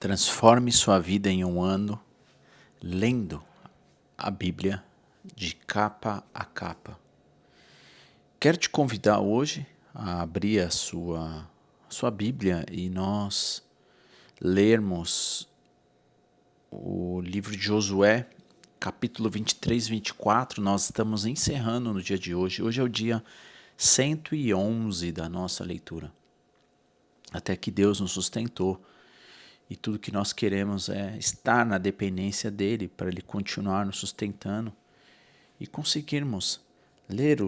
Transforme sua vida em um ano lendo a Bíblia de capa a capa. Quero te convidar hoje a abrir a sua Bíblia e nós lermos o livro de Josué, capítulo 23 e 24. Nós estamos encerrando no dia de hoje. Hoje é o dia 111 da nossa leitura. Até que Deus nos sustentou. E tudo que nós queremos é estar na dependência dele para ele continuar nos sustentando e conseguirmos ler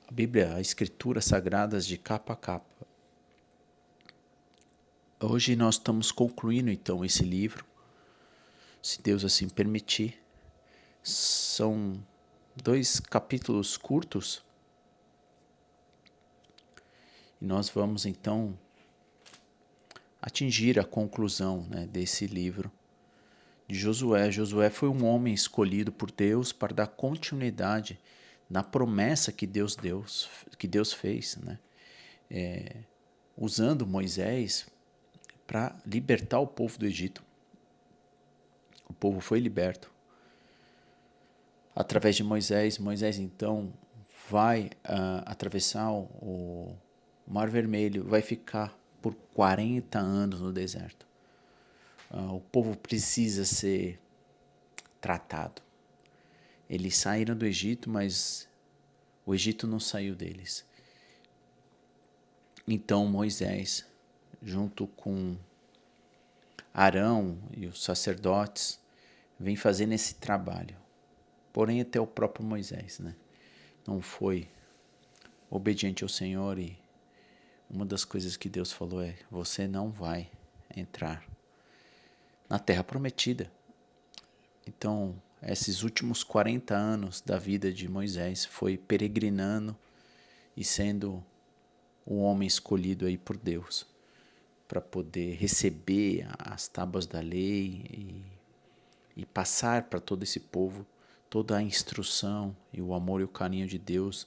a Bíblia, as Escrituras Sagradas de capa a capa. Hoje nós estamos concluindo então esse livro, se Deus assim permitir. São 2 capítulos curtos e nós vamos então atingir a conclusão, desse livro de Josué. Josué foi um homem escolhido por Deus para dar continuidade na promessa que Deus fez, usando Moisés para libertar o povo do Egito. O povo foi liberto através de Moisés. Moisés então vai atravessar o Mar Vermelho, vai ficar por 40 anos no deserto. O povo precisa ser tratado. Eles saíram do Egito, mas o Egito não saiu deles. Então Moisés, junto com Arão e os sacerdotes, vem fazendo esse trabalho. Porém, até o próprio Moisés, não foi obediente ao Senhor, e uma das coisas que Deus falou é: você não vai entrar na terra prometida. Então, esses últimos 40 anos da vida de Moisés foi peregrinando e sendo o homem escolhido aí por Deus para poder receber as tábuas da lei e passar para todo esse povo toda a instrução e o amor e o carinho de Deus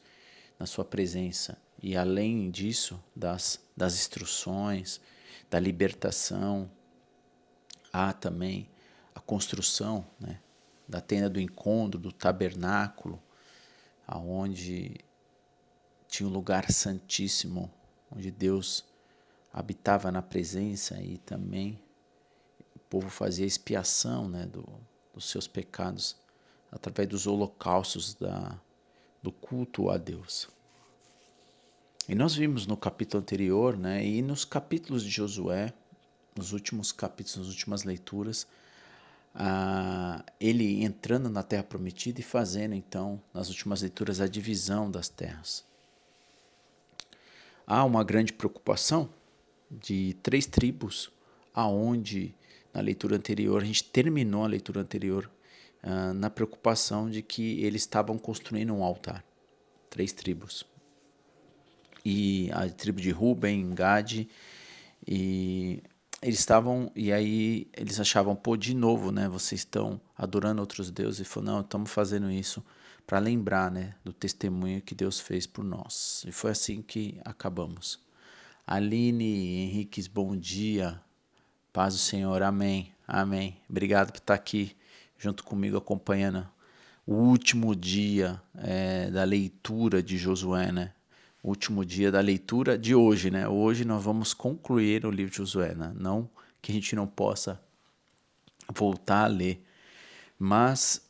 na sua presença. E além disso, das instruções, da libertação, há também a construção, da tenda do encontro, do tabernáculo, aonde tinha um lugar santíssimo, onde Deus habitava na presença, e também o povo fazia expiação, dos seus pecados através dos holocaustos do culto a Deus. E nós vimos no capítulo anterior, e nos capítulos de Josué, nos últimos capítulos, nas últimas leituras, ele entrando na terra prometida e fazendo então, nas últimas leituras, a divisão das terras. Há uma grande preocupação de 3 tribos, aonde na leitura anterior, a gente terminou a leitura anterior na preocupação de que eles estavam construindo um altar. 3 tribos. E a tribo de Ruben, Gade, e aí eles achavam, de novo, vocês estão adorando outros deuses. E falou, não, estamos fazendo isso para lembrar, do testemunho que Deus fez por nós. E foi assim que acabamos. Aline Henriques, bom dia, paz do Senhor, amém, amém. Obrigado por estar aqui junto comigo acompanhando o último dia da leitura de Josué, O último dia da leitura de hoje, Hoje nós vamos concluir o livro de Josué, Não que a gente não possa voltar a ler. Mas,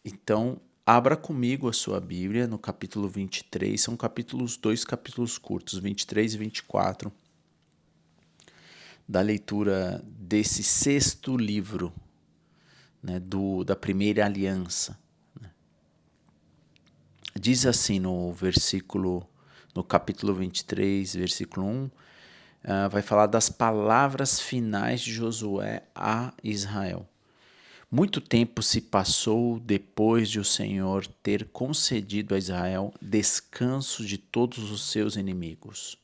então, abra comigo a sua Bíblia no capítulo 23. São 2 capítulos curtos, 23 e 24, da leitura desse 6º livro, da primeira aliança. Diz assim no capítulo 23, versículo 1, vai falar das palavras finais de Josué a Israel. Muito tempo se passou depois de o Senhor ter concedido a Israel descanso de todos os seus inimigos.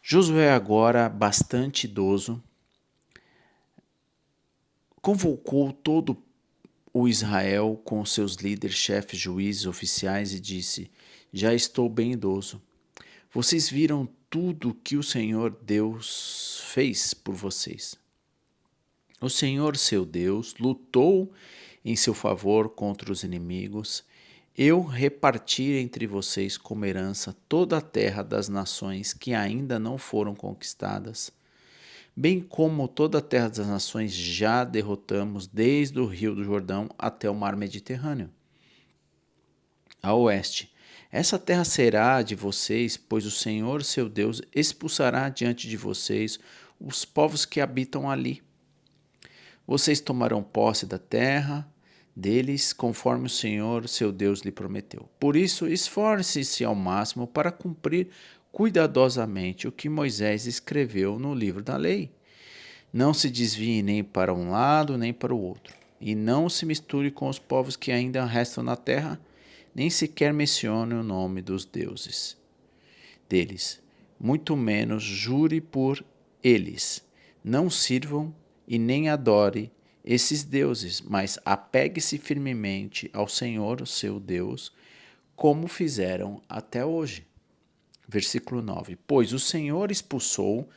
Josué, agora bastante idoso, convocou todo o Israel com seus líderes, chefes, juízes, oficiais, e disse: já estou bem idoso. Vocês viram tudo que o Senhor Deus fez por vocês. O Senhor, seu Deus, lutou em seu favor contra os inimigos. Eu reparti entre vocês como herança toda a terra das nações que ainda não foram conquistadas, bem como toda a terra das nações já derrotamos, desde o rio do Jordão até o mar Mediterrâneo. A oeste, essa terra será de vocês, pois o Senhor, seu Deus, expulsará diante de vocês os povos que habitam ali. Vocês tomarão posse da terra deles, conforme o Senhor, seu Deus, lhe prometeu. Por isso, esforce-se ao máximo para cumprir cuidadosamente o que Moisés escreveu no livro da lei. Não se desvie nem para um lado, nem para o outro, e não se misture com os povos que ainda restam na terra, nem sequer mencione o nome dos deuses deles, muito menos jure por eles. Não sirvam e nem adore esses deuses, mas apegue-se firmemente ao Senhor, seu Deus, como fizeram até hoje. Versículo 9. Pois o Senhor expulsou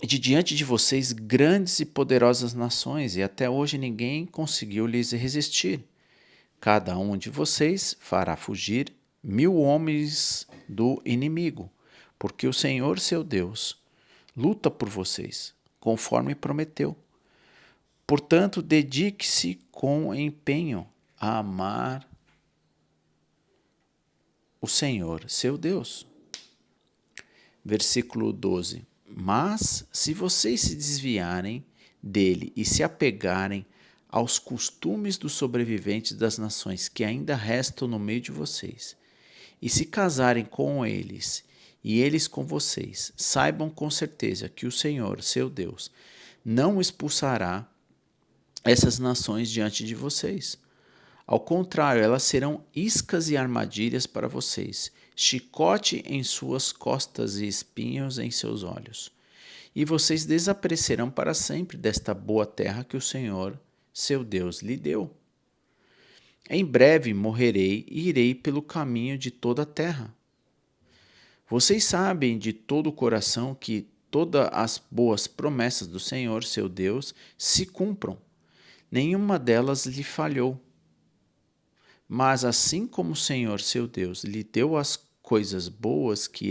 de diante de vocês grandes e poderosas nações, e até hoje ninguém conseguiu lhes resistir. Cada um de vocês fará fugir 1000 homens do inimigo, porque o Senhor, seu Deus, luta por vocês, conforme prometeu. Portanto, dedique-se com empenho a amar o Senhor, seu Deus. Versículo 12. Mas, se vocês se desviarem dele e se apegarem aos costumes dos sobreviventes das nações que ainda restam no meio de vocês, e se casarem com eles e eles com vocês, saibam com certeza que o Senhor, seu Deus, não expulsará essas nações diante de vocês. Ao contrário, elas serão iscas e armadilhas para vocês, chicote em suas costas e espinhos em seus olhos. E vocês desaparecerão para sempre desta boa terra que o Senhor, seu Deus, lhe deu. Em breve morrerei e irei pelo caminho de toda a terra. Vocês sabem de todo o coração que todas as boas promessas do Senhor, seu Deus, se cumpram. Nenhuma delas lhe falhou. Mas assim como o Senhor, seu Deus, lhe deu as coisas boas que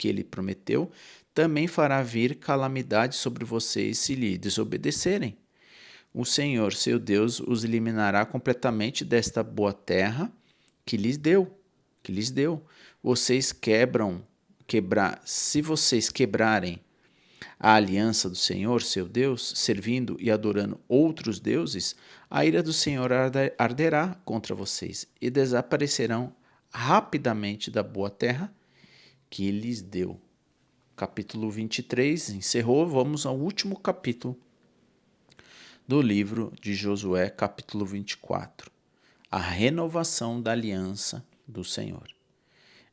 ele prometeu, também fará vir calamidade sobre vocês se lhe desobedecerem. O Senhor, seu Deus, os eliminará completamente desta boa terra que lhes deu. Se vocês quebrarem a aliança do Senhor, seu Deus, servindo e adorando outros deuses, a ira do Senhor arderá contra vocês e desaparecerão rapidamente da boa terra que lhes deu. Capítulo 23 encerrou, vamos ao último capítulo do livro de Josué, capítulo 24. A renovação da aliança do Senhor.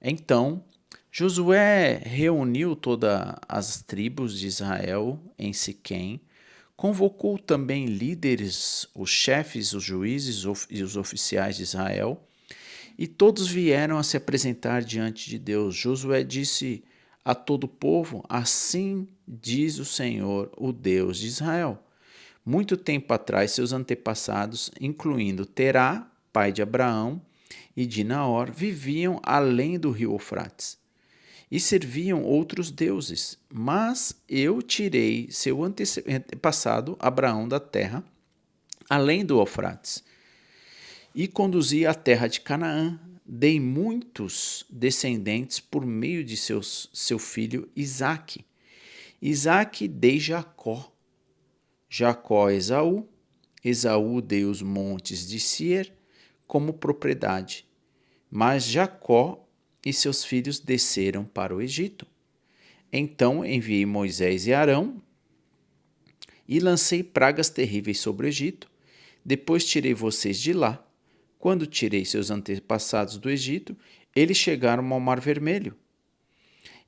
Então, Josué reuniu todas as tribos de Israel em Siquém, convocou também líderes, os chefes, os juízes e os oficiais de Israel, e todos vieram a se apresentar diante de Deus. Josué disse a todo o povo: assim diz o Senhor, o Deus de Israel. Muito tempo atrás, seus antepassados, incluindo Terá, pai de Abraão, e de Naor, viviam além do rio Eufrates e serviam outros deuses. Mas eu tirei seu antepassado Abraão da terra, além do Eufrates, e conduzi à terra de Canaã. Dei muitos descendentes por meio de seu filho Isaque. Isaque dei Jacó. Jacó a Esaú. Esaú dei os montes de Seir como propriedade. Mas Jacó e seus filhos desceram para o Egito. Então enviei Moisés e Arão e lancei pragas terríveis sobre o Egito. Depois tirei vocês de lá. Quando tirei seus antepassados do Egito, eles chegaram ao Mar Vermelho.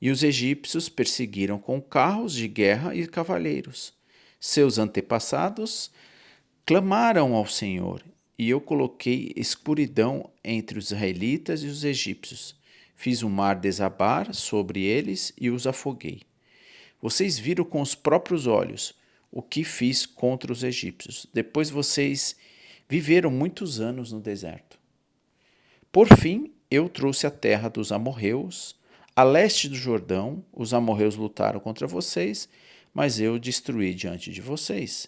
E os egípcios perseguiram com carros de guerra e cavaleiros. Seus antepassados clamaram ao Senhor, e eu coloquei escuridão entre os israelitas e os egípcios. fiz o mar desabar sobre eles e os afoguei. Vocês viram com os próprios olhos o que fiz contra os egípcios. Depois vocês viveram muitos anos no deserto. Por fim, eu trouxe a terra dos amorreus. A leste do Jordão, os amorreus lutaram contra vocês, mas eu destruí diante de vocês.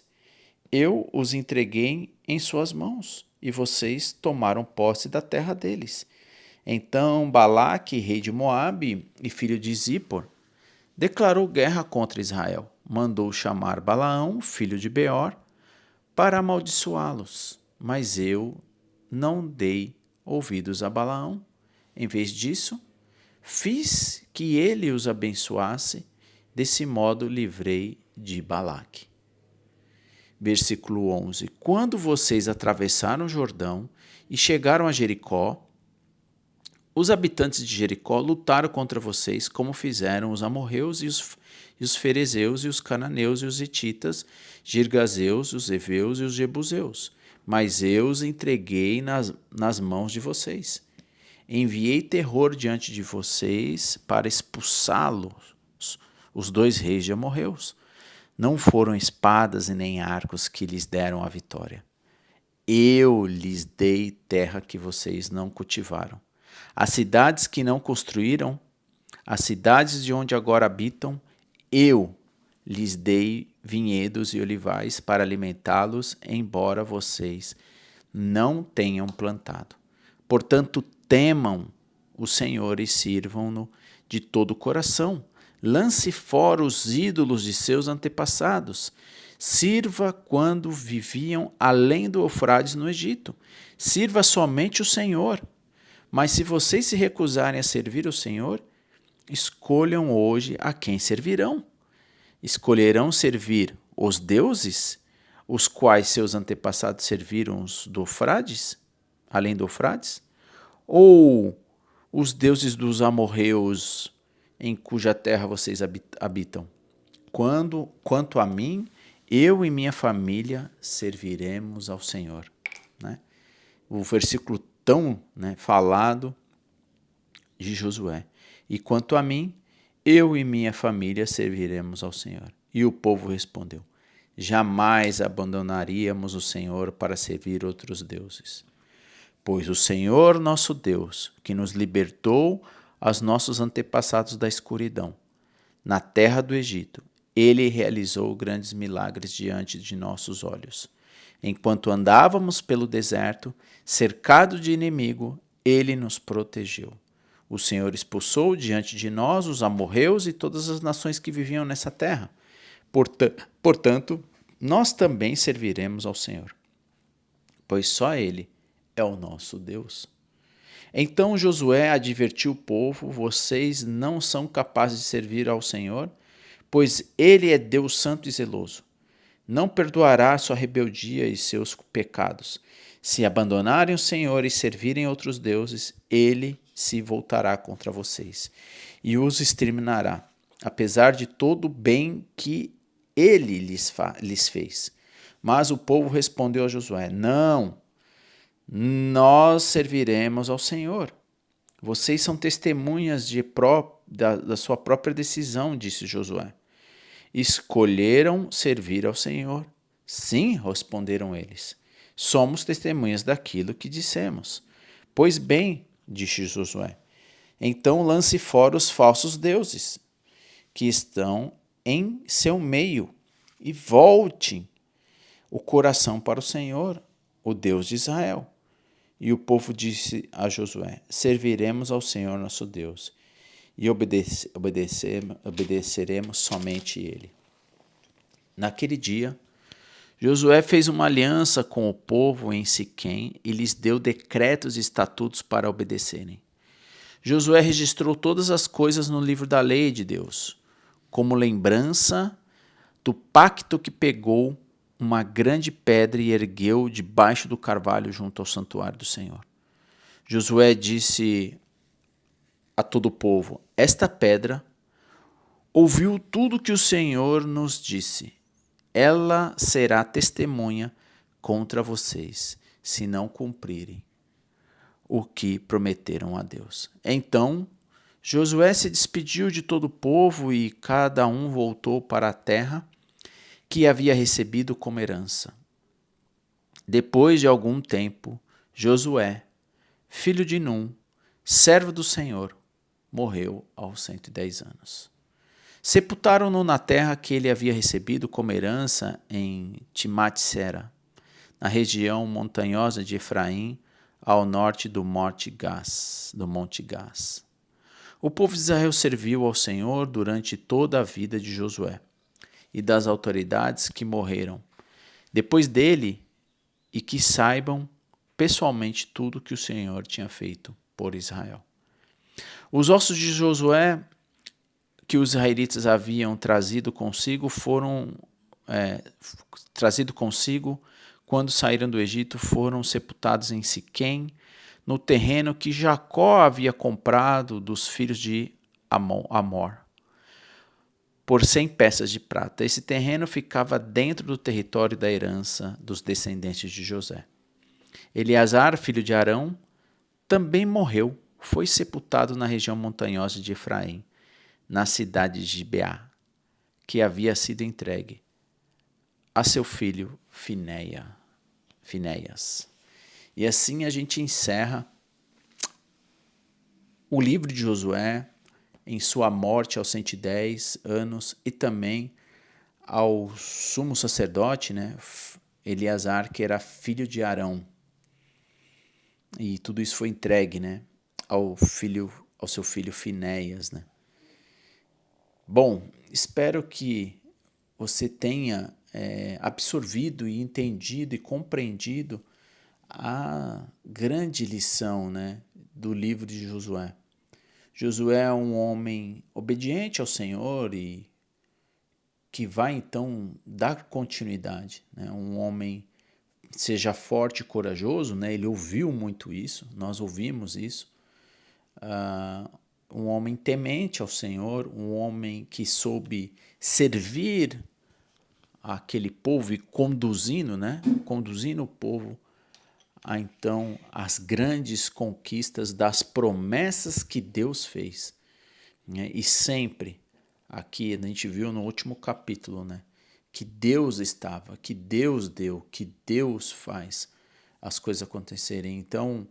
Eu os entreguei em suas mãos, e vocês tomaram posse da terra deles. Então Balaque, rei de Moabe e filho de Zippor, declarou guerra contra Israel. Mandou chamar Balaão, filho de Beor, para amaldiçoá-los. Mas eu não dei ouvidos a Balaão. Em vez disso, fiz que ele os abençoasse. Desse modo livrei de Balaque. Versículo 11. Quando vocês atravessaram o Jordão e chegaram a Jericó, os habitantes de Jericó lutaram contra vocês, como fizeram os amorreus e os ferezeus e os cananeus e os hititas, girgazeus, os heveus e os jebuseus. Mas eu os entreguei nas mãos de vocês. Enviei terror diante de vocês para expulsá-los, os 2 reis de amorreus. Não foram espadas e nem arcos que lhes deram a vitória. Eu lhes dei terra que vocês não cultivaram. As cidades que não construíram, as cidades de onde agora habitam, eu lhes dei vinhedos e olivais para alimentá-los, embora vocês não tenham plantado. Portanto, temam o Senhor e sirvam-no de todo o coração. Lance fora os ídolos de seus antepassados. Sirva quando viviam além do Eufrates no Egito. Sirva somente o Senhor. Mas se vocês se recusarem a servir o Senhor, escolham hoje a quem servirão. Escolherão servir os deuses, os quais seus antepassados serviram do Eufrates, além do Eufrates? Ou os deuses dos amorreus, em cuja terra vocês habitam? Quanto a mim, eu e minha família serviremos ao Senhor. Né? O versículo tão falado de Josué. E quanto a mim, eu e minha família serviremos ao Senhor. E o povo respondeu: jamais abandonaríamos o Senhor para servir outros deuses. Pois o Senhor nosso Deus, que nos libertou aos nossos antepassados da escuridão, na terra do Egito, ele realizou grandes milagres diante de nossos olhos. Enquanto andávamos pelo deserto, cercado de inimigo, ele nos protegeu. O Senhor expulsou diante de nós os amorreus e todas as nações que viviam nessa terra. Portanto, nós também serviremos ao Senhor, pois só ele é o nosso Deus. Então Josué advertiu o povo: vocês não são capazes de servir ao Senhor, pois ele é Deus santo e zeloso. Não perdoará sua rebeldia e seus pecados. Se abandonarem o Senhor e servirem outros deuses, ele se voltará contra vocês e os exterminará, apesar de todo o bem que ele lhes fez. Mas o povo respondeu a Josué: não, nós serviremos ao Senhor. Vocês são testemunhas da sua própria decisão, disse Josué. Escolheram servir ao Senhor. Sim, responderam eles. Somos testemunhas daquilo que dissemos. Pois bem, disse Josué, então lance fora os falsos deuses que estão em seu meio e volte o coração para o Senhor, o Deus de Israel. E o povo disse a Josué: serviremos ao Senhor nosso Deus e obedeceremos somente ele. Naquele dia, Josué fez uma aliança com o povo em Siquém e lhes deu decretos e estatutos para obedecerem. Josué registrou todas as coisas no livro da lei de Deus, como lembrança do pacto que pegou uma grande pedra e ergueu debaixo do carvalho junto ao santuário do Senhor. Josué disse a todo o povo: esta pedra ouviu tudo que o Senhor nos disse. Ela será testemunha contra vocês, se não cumprirem o que prometeram a Deus. Então Josué se despediu de todo o povo e cada um voltou para a terra que havia recebido como herança. Depois de algum tempo, Josué, filho de Num, servo do Senhor, morreu aos 110 anos. Sepultaram-no na terra que ele havia recebido como herança em Timnat-Sera, na região montanhosa de Efraim, ao norte do Monte Gás. O povo de Israel serviu ao Senhor durante toda a vida de Josué e das autoridades que morreram depois dele, e que saibam pessoalmente tudo que o Senhor tinha feito por Israel. Os ossos de Josué que os israelitas haviam trazido consigo quando saíram do Egito, foram sepultados em Siquém, no terreno que Jacó havia comprado dos filhos de Amor, por 100 peças de prata. Esse terreno ficava dentro do território da herança dos descendentes de José. Eleazar, filho de Arão, também morreu, foi sepultado na região montanhosa de Efraim, na cidade de Gibeá, que havia sido entregue a seu filho Finéias. E assim a gente encerra o livro de Josué em sua morte aos 110 anos e também ao sumo sacerdote, né, Eleazar, que era filho de Arão. E tudo isso foi entregue, né, ao seu filho Finéias, né. Bom, espero que você tenha absorvido e entendido e compreendido a grande lição, né, do livro de Josué. Josué é um homem obediente ao Senhor e que vai então dar continuidade, né? Um homem seja forte e corajoso, né? Ele ouviu muito isso, nós ouvimos isso. Um homem temente ao Senhor, um homem que soube servir aquele povo e conduzindo, né? Conduzindo o povo a então as grandes conquistas das promessas que Deus fez, né? E sempre aqui a gente viu no último capítulo, né, que Deus estava, que Deus deu, que Deus faz as coisas acontecerem. Então,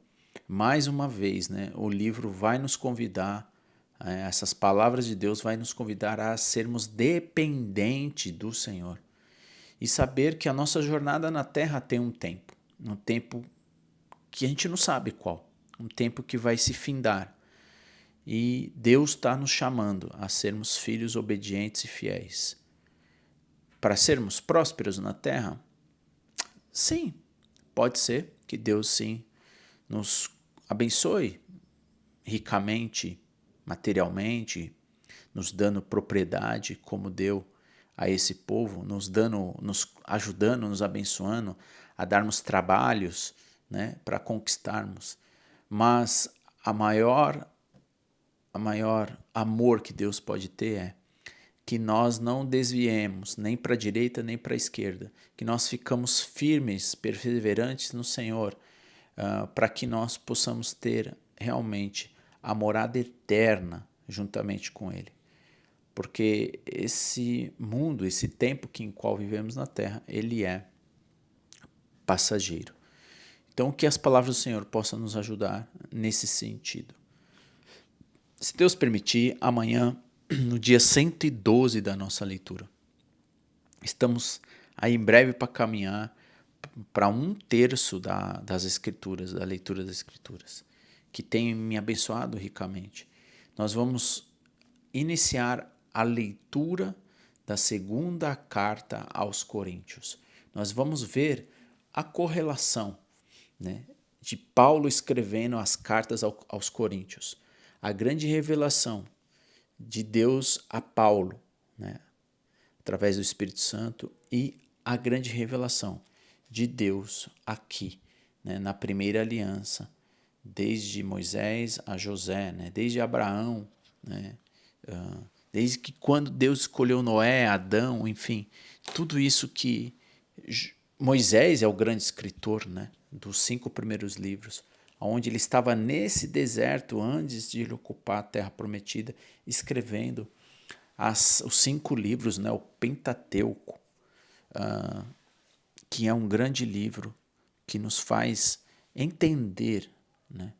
mais uma vez, né, o livro vai nos convidar, essas palavras de Deus vai nos convidar a sermos dependentes do Senhor e saber que a nossa jornada na Terra tem um tempo que a gente não sabe qual, um tempo que vai se findar. E Deus está nos chamando a sermos filhos obedientes e fiéis. Para sermos prósperos na terra? Sim, pode ser que Deus sim nos abençoe ricamente, materialmente, nos dando propriedade como deu a esse povo, nos ajudando, nos abençoando a darmos trabalhos, né, para conquistarmos. Mas a maior amor que Deus pode ter é que nós não desviemos nem para a direita nem para a esquerda, que nós ficamos firmes, perseverantes no Senhor, para que nós possamos ter realmente a morada eterna juntamente com Ele. Porque esse mundo, esse tempo em qual vivemos na Terra, ele é passageiro. Então, que as palavras do Senhor possam nos ajudar nesse sentido. Se Deus permitir, amanhã, no dia 112 da nossa leitura, estamos aí em breve para caminhar para 1/3 das Escrituras, da leitura das Escrituras, que tem me abençoado ricamente. Nós vamos iniciar a leitura da segunda carta aos Coríntios. Nós vamos ver a correlação, né, de Paulo escrevendo as cartas aos Coríntios. A grande revelação de Deus a Paulo, né, através do Espírito Santo, e a grande revelação de Deus aqui, né, na primeira aliança, desde Moisés a José, né, desde Abraão, né, desde que quando Deus escolheu Noé, Adão, enfim, tudo isso que Moisés é o grande escritor, né, dos 5 primeiros livros, onde ele estava nesse deserto antes de ele ocupar a terra prometida, escrevendo os 5 livros, né, o Pentateuco, que é um grande livro que nos faz entender, né,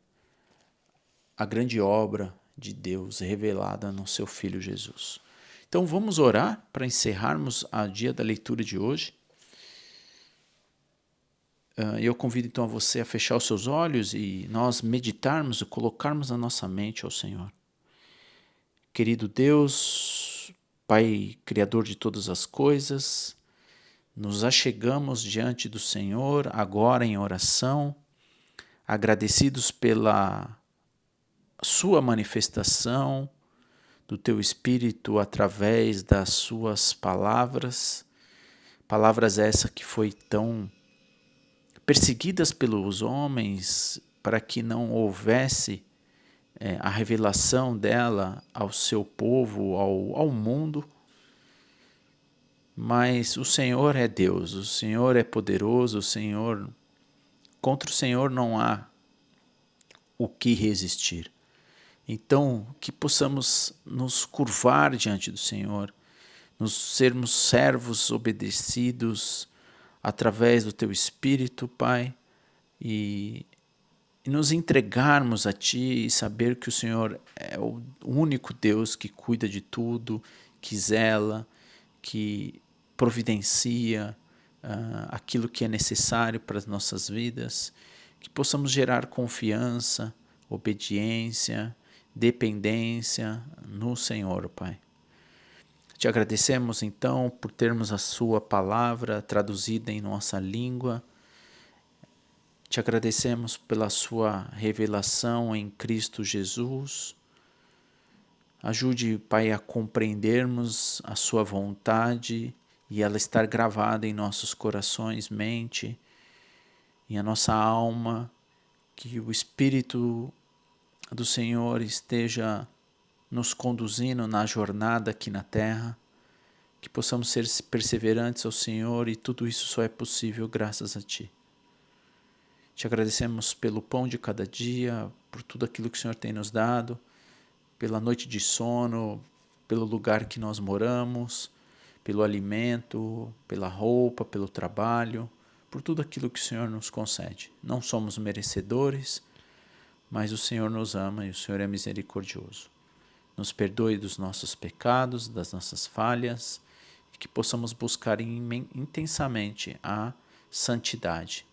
a grande obra de Deus revelada no seu Filho Jesus. Então vamos orar para encerrarmos o dia da leitura de hoje. Eu convido então a você a fechar os seus olhos e nós meditarmos e colocarmos na nossa mente ao Senhor. Querido Deus, Pai Criador de todas as coisas, nos achegamos diante do Senhor agora em oração, agradecidos pela sua manifestação do Teu Espírito através das suas palavras, palavras essa que foi tão perseguidas pelos homens para que não houvesse a revelação dela ao seu povo, ao mundo. Mas o Senhor é Deus, o Senhor é poderoso, contra o Senhor não há o que resistir. Então, que possamos nos curvar diante do Senhor, nos sermos servos obedecidos através do Teu Espírito, Pai, e nos entregarmos a Ti e saber que o Senhor é o único Deus que cuida de tudo, que zela, que providencia aquilo que é necessário para as nossas vidas, que possamos gerar confiança, obediência, dependência no Senhor, Pai. Te agradecemos então por termos a Sua palavra traduzida em nossa língua. Te agradecemos pela Sua revelação em Cristo Jesus. Ajude, Pai, a compreendermos a Sua vontade e ela estar gravada em nossos corações, mente e a nossa alma, que o Espírito do Senhor esteja nos conduzindo na jornada aqui na terra, que possamos ser perseverantes ao Senhor e tudo isso só é possível graças a Ti. Te agradecemos pelo pão de cada dia, por tudo aquilo que o Senhor tem nos dado, pela noite de sono, pelo lugar que nós moramos, pelo alimento, pela roupa, pelo trabalho, por tudo aquilo que o Senhor nos concede. Não somos merecedores, mas o Senhor nos ama e o Senhor é misericordioso. Nos perdoe dos nossos pecados, das nossas falhas, e que possamos buscar intensamente a santidade.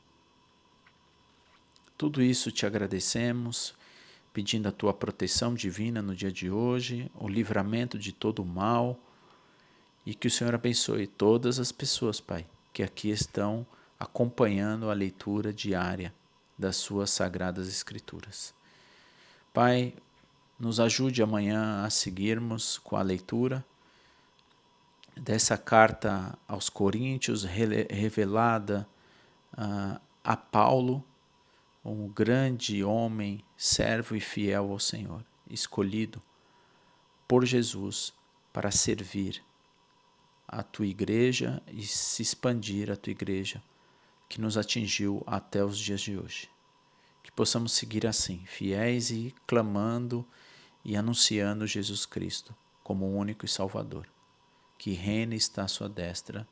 Tudo isso te agradecemos, pedindo a Tua proteção divina no dia de hoje, o livramento de todo o mal, e que o Senhor abençoe todas as pessoas, Pai, que aqui estão acompanhando a leitura diária das Suas Sagradas Escrituras. Pai, nos ajude amanhã a seguirmos com a leitura dessa carta aos Coríntios, revelada a Paulo, um grande homem, servo e fiel ao Senhor, escolhido por Jesus para servir a Tua igreja e se expandir a Tua igreja, que nos atingiu até os dias de hoje. Que possamos seguir assim, fiéis e clamando e anunciando Jesus Cristo como o único e Salvador, que reina e está à sua destra,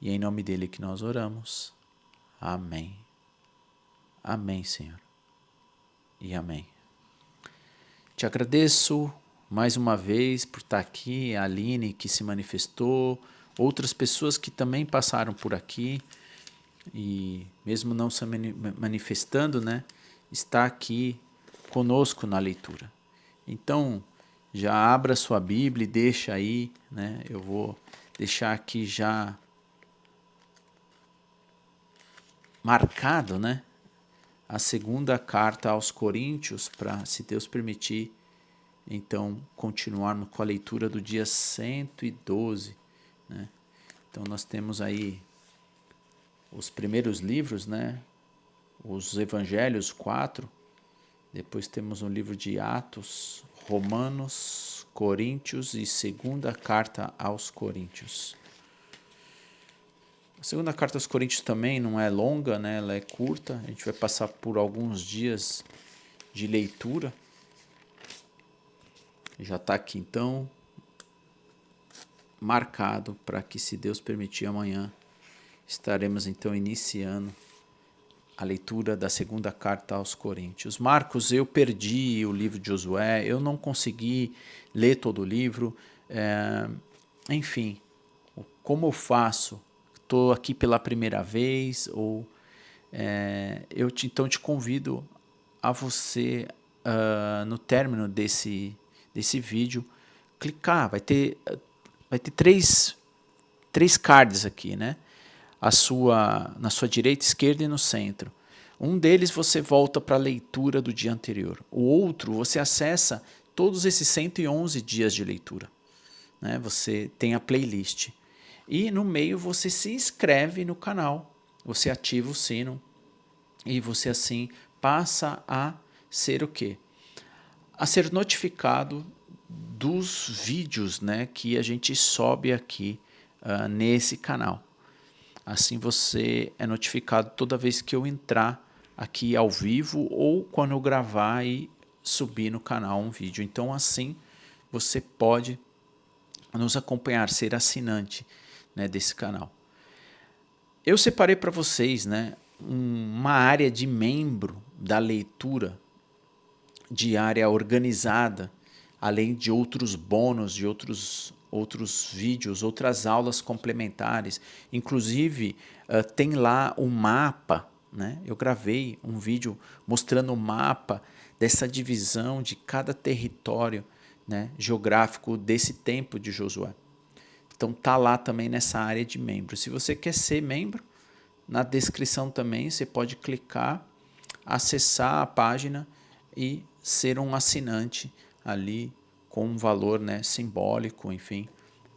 e é em nome dele que nós oramos. Amém. Amém, Senhor. E amém. Te agradeço mais uma vez por estar aqui, a Aline que se manifestou, outras pessoas que também passaram por aqui e mesmo não se manifestando, né, está aqui conosco na leitura. Então, já abra sua Bíblia e deixa aí, né, eu vou deixar aqui já marcado, né, a segunda carta aos Coríntios, para, se Deus permitir, então continuarmos com a leitura do dia 112, né? Então nós temos aí os primeiros livros, né? Os evangelhos 4, depois temos o livro de Atos, Romanos, Coríntios e segunda carta aos Coríntios. A segunda carta aos Coríntios também não é longa, né? Ela é curta. A gente vai passar por alguns dias de leitura. Já está aqui então marcado para que, se Deus permitir, amanhã estaremos então iniciando a leitura da segunda carta aos Coríntios. Marcos, eu perdi o livro de Josué, eu não consegui ler todo o livro. Enfim, como eu faço? Estou aqui pela primeira vez, ou então te convido a você, no término desse vídeo, clicar. Vai ter três cards aqui, né? Na sua direita, esquerda e no centro. Um deles você volta para a leitura do dia anterior. O outro você acessa todos esses 111 dias de leitura, né? Você tem a playlist. E no meio você se inscreve no canal, você ativa o sino e você assim passa a ser o quê? A ser notificado dos vídeos, né, que a gente sobe aqui nesse canal. Assim você é notificado toda vez que eu entrar aqui ao vivo ou quando eu gravar e subir no canal um vídeo. Então assim você pode nos acompanhar, ser assinante, né, desse canal. Eu separei para vocês, né, uma área de membro da leitura diária organizada, além de outros bônus, de outros vídeos, outras aulas complementares. Inclusive, tem lá um mapa, né? Eu gravei um vídeo mostrando o mapa dessa divisão de cada território, né, geográfico desse tempo de Josué. Então tá lá também nessa área de membro. Se você quer ser membro, na descrição também você pode clicar, acessar a página e ser um assinante ali com um valor, né, simbólico, enfim,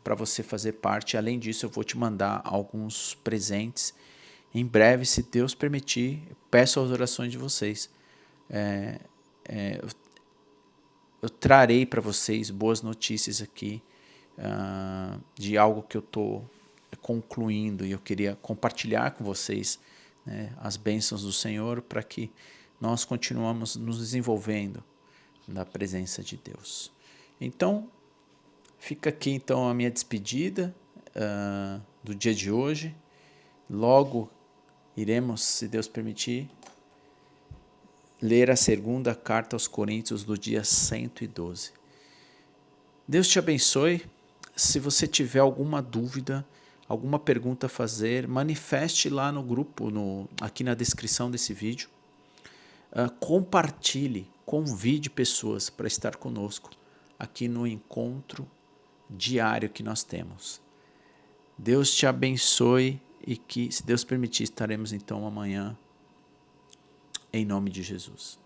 para você fazer parte. Além disso, eu vou te mandar alguns presentes. Em breve, se Deus permitir, peço as orações de vocês. Eu trarei para vocês boas notícias aqui de algo que eu estou concluindo, e eu queria compartilhar com vocês, né, as bênçãos do Senhor, para que nós continuamos nos desenvolvendo na presença de Deus. Então, fica aqui então a minha despedida do dia de hoje. Logo iremos, se Deus permitir, ler a segunda carta aos Coríntios do dia 112. Deus te abençoe. Se você tiver alguma dúvida, alguma pergunta a fazer, manifeste lá no grupo, aqui na descrição desse vídeo. Compartilhe, convide pessoas para estar conosco aqui no encontro diário que nós temos. Deus te abençoe e que, se Deus permitir, estaremos então amanhã, em nome de Jesus.